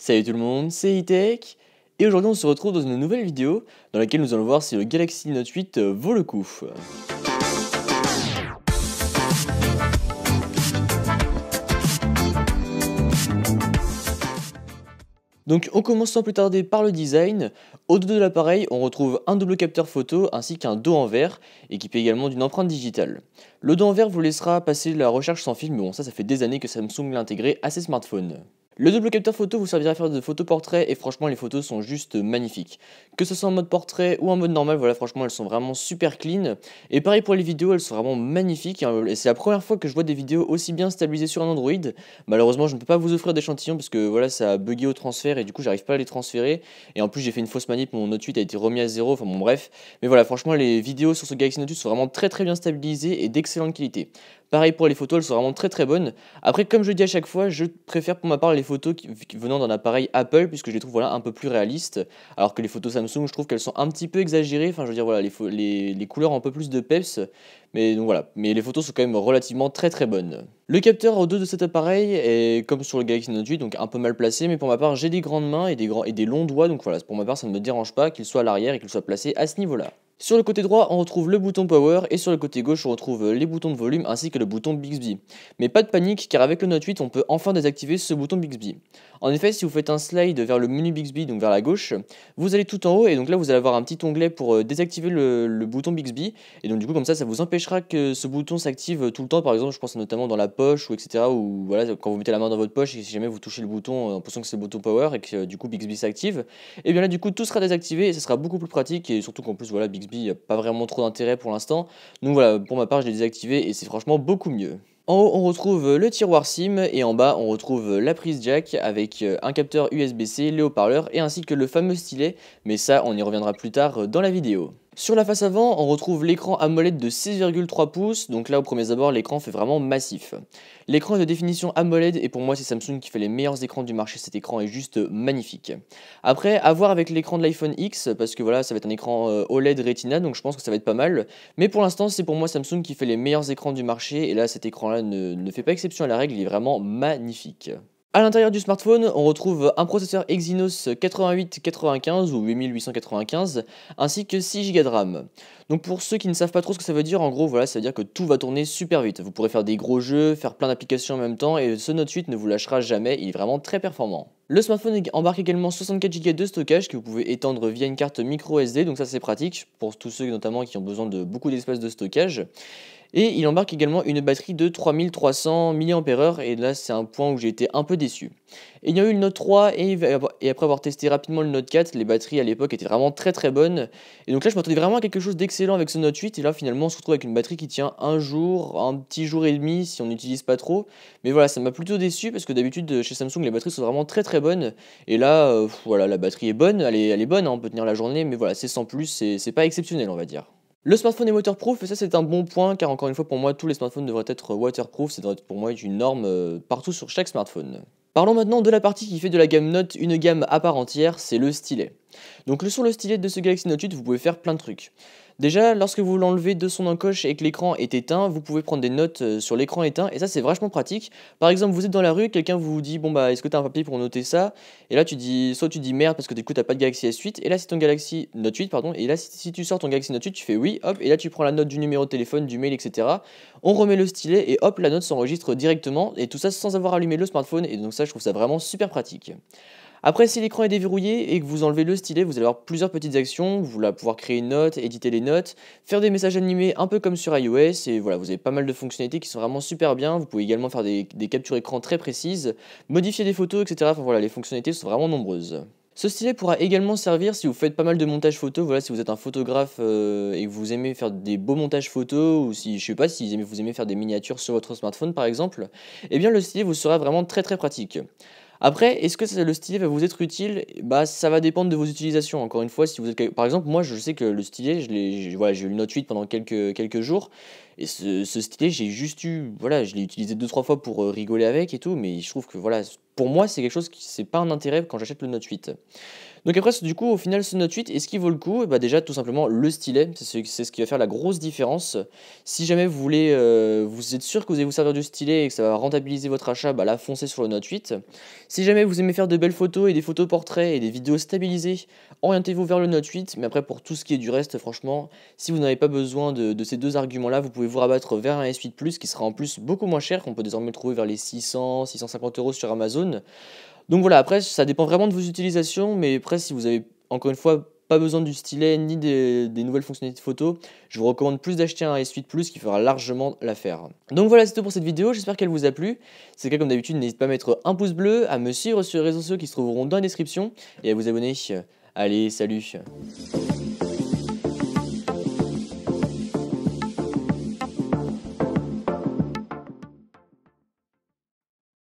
Salut tout le monde, c'est E-Tech et aujourd'hui on se retrouve dans une nouvelle vidéo dans laquelle nous allons voir si le Galaxy Note 8 vaut le coup. Donc on commence sans plus tarder par le design. Au dos de l'appareil, on retrouve un double capteur photo ainsi qu'un dos en verre, équipé également d'une empreinte digitale. Le dos en verre vous laissera passer la recherche sans fil, mais bon ça fait des années que Samsung l'a intégré à ses smartphones. Le double capteur photo vous servira à faire de photos portraits et franchement les photos sont juste magnifiques. Que ce soit en mode portrait ou en mode normal, voilà franchement elles sont vraiment super clean. Et pareil pour les vidéos, elles sont vraiment magnifiques et c'est la première fois que je vois des vidéos aussi bien stabilisées sur un Android. Malheureusement je ne peux pas vous offrir d'échantillons parce que voilà ça a bugué au transfert et du coup j'arrive pas à les transférer. Et en plus j'ai fait une fausse manip, mon Note 8 a été remis à zéro, enfin bon bref. Mais voilà franchement les vidéos sur ce Galaxy Note 8 sont vraiment très bien stabilisées et d'excellente qualité. Pareil pour les photos, elles sont vraiment très bonnes. Après, comme je dis à chaque fois, je préfère pour ma part les photos venant d'un appareil Apple, puisque je les trouve voilà, un peu plus réalistes. Alors que les photos Samsung, je trouve qu'elles sont un petit peu exagérées. Enfin, je veux dire, voilà, les couleurs ont un peu plus de peps. Mais donc voilà, mais les photos sont quand même relativement très bonnes. Le capteur au dos de cet appareil est comme sur le Galaxy Note 8, donc un peu mal placé. Mais pour ma part, j'ai des grandes mains et des longs doigts. Donc voilà, pour ma part, ça ne me dérange pas qu'il soit à l'arrière et qu'il soit placé à ce niveau-là. Sur le côté droit, on retrouve le bouton Power et sur le côté gauche, on retrouve les boutons de volume ainsi que le bouton Bixby. Mais pas de panique car avec le Note 8, on peut enfin désactiver ce bouton Bixby. En effet, si vous faites un slide vers le menu Bixby, donc vers la gauche, vous allez tout en haut et donc là vous allez avoir un petit onglet pour désactiver le bouton Bixby. Et donc du coup comme ça vous empêchera que ce bouton s'active tout le temps. Par exemple, je pense notamment dans la poche ou etc. Ou voilà, quand vous mettez la main dans votre poche et si jamais vous touchez le bouton en pensant que c'est le bouton Power et que du coup Bixby s'active, et bien là du coup tout sera désactivé et ça sera beaucoup plus pratique et surtout qu'en plus voilà Bixby il n'y a pas vraiment trop d'intérêt pour l'instant. Donc voilà, pour ma part je l'ai désactivé et c'est franchement beaucoup mieux. En haut, on retrouve le tiroir SIM et en bas, on retrouve la prise jack avec un capteur USB-C, les haut-parleurs et ainsi que le fameux stylet, mais ça, on y reviendra plus tard dans la vidéo. Sur la face avant, on retrouve l'écran AMOLED de 6,3 pouces, donc là au premier abord l'écran fait vraiment massif. L'écran est de définition AMOLED et pour moi c'est Samsung qui fait les meilleurs écrans du marché, cet écran est juste magnifique. Après, à voir avec l'écran de l'iPhone X, parce que voilà ça va être un écran OLED Retina, donc je pense que ça va être pas mal. Mais pour l'instant c'est pour moi Samsung qui fait les meilleurs écrans du marché et là cet écran là ne fait pas exception à la règle, il est vraiment magnifique. À l'intérieur du smartphone, on retrouve un processeur Exynos 8895 ou 8895 ainsi que 6 Go de RAM. Donc pour ceux qui ne savent pas trop ce que ça veut dire, en gros voilà, ça veut dire que tout va tourner super vite. Vous pourrez faire des gros jeux, faire plein d'applications en même temps et ce Note 8 ne vous lâchera jamais, il est vraiment très performant. Le smartphone embarque également 64 Go de stockage que vous pouvez étendre via une carte micro SD, donc ça c'est pratique pour tous ceux notamment qui ont besoin de beaucoup d'espace de stockage. Et il embarque également une batterie de 3300 mAh et là c'est un point où j'ai été un peu déçu. Et il y a eu le Note 3 et après avoir testé rapidement le Note 4, les batteries à l'époque étaient vraiment très bonnes. Et donc là je m'attendais vraiment à quelque chose d'excellent avec ce Note 8 et là finalement on se retrouve avec une batterie qui tient un jour, un petit jour et demi si on n'utilise pas trop. Mais voilà, ça m'a plutôt déçu parce que d'habitude chez Samsung les batteries sont vraiment très bonnes. Et là voilà, la batterie est bonne, elle est bonne, hein, on peut tenir la journée, mais voilà, c'est sans plus, c'est pas exceptionnel on va dire. Le smartphone est waterproof et ça c'est un bon point car encore une fois pour moi tous les smartphones devraient être waterproof, c'est pour moi une norme partout sur chaque smartphone. Parlons maintenant de la partie qui fait de la gamme Note une gamme à part entière, c'est le stylet. Donc sur le stylet de ce Galaxy Note 8 vous pouvez faire plein de trucs. Déjà, lorsque vous l'enlevez de son encoche et que l'écran est éteint, vous pouvez prendre des notes sur l'écran éteint et ça c'est vachement pratique. Par exemple, vous êtes dans la rue, quelqu'un vous dit bon bah est-ce que t'as un papier pour noter ça? Et là tu dis soit tu dis merde parce que du coup t'as pas de Galaxy S8 et là c'est ton Galaxy Note 8 pardon et là si tu sors ton Galaxy Note 8 tu fais oui hop et là tu prends la note du numéro de téléphone, du mail etc. On remet le stylet et hop la note s'enregistre directement et tout ça sans avoir allumé le smartphone et donc ça je trouve ça vraiment super pratique. Après, si l'écran est déverrouillé et que vous enlevez le stylet, vous allez avoir plusieurs petites actions. Vous allez pouvoir créer une note, éditer les notes, faire des messages animés un peu comme sur iOS. Et voilà, vous avez pas mal de fonctionnalités qui sont vraiment super bien. Vous pouvez également faire des captures écran très précises, modifier des photos, etc. Enfin voilà, les fonctionnalités sont vraiment nombreuses. Ce stylet pourra également servir si vous faites pas mal de montage photo, voilà, si vous êtes un photographe et que vous aimez faire des beaux montages photos, ou si, je sais pas, si vous aimez faire des miniatures sur votre smartphone par exemple, eh bien le stylet vous sera vraiment très pratique. Après, est-ce que le stylet va vous être utile? Bah, ça va dépendre de vos utilisations. Encore une fois, si vous êtes par exemple, moi, je sais que le stylet, voilà, j'ai eu le Note 8 pendant quelques jours Et ce stylet, j'ai juste eu, voilà, je l'ai utilisé deux trois fois pour rigoler avec et tout, mais je trouve que voilà, pour moi, c'est quelque chose qui c'est pas un intérêt quand j'achète le Note 8. Donc après, du coup, au final, ce Note 8, est-ce qu'il vaut le coup? Bah déjà, tout simplement, le stylet, c'est ce qui va faire la grosse différence. Si jamais vous voulez, vous êtes sûr que vous allez vous servir du stylet et que ça va rentabiliser votre achat, bah là, foncez sur le Note 8. Si jamais vous aimez faire de belles photos et des photos portraits et des vidéos stabilisées, orientez-vous vers le Note 8. Mais après, pour tout ce qui est du reste, franchement, si vous n'avez pas besoin de ces deux arguments-là, vous pouvez vous rabattre vers un S8 Plus qui sera en plus beaucoup moins cher. On peut désormais le trouver vers les 600, 650 euros sur Amazon. Donc voilà, après, ça dépend vraiment de vos utilisations, mais après, si vous avez, encore une fois, pas besoin du stylet ni des nouvelles fonctionnalités de photo, je vous recommande plus d'acheter un S8 Plus qui fera largement l'affaire. Donc voilà, c'est tout pour cette vidéo, j'espère qu'elle vous a plu. Si c'est le cas, comme d'habitude, n'hésitez pas à mettre un pouce bleu, à me suivre sur les réseaux sociaux qui se trouveront dans la description et à vous abonner. Allez, salut!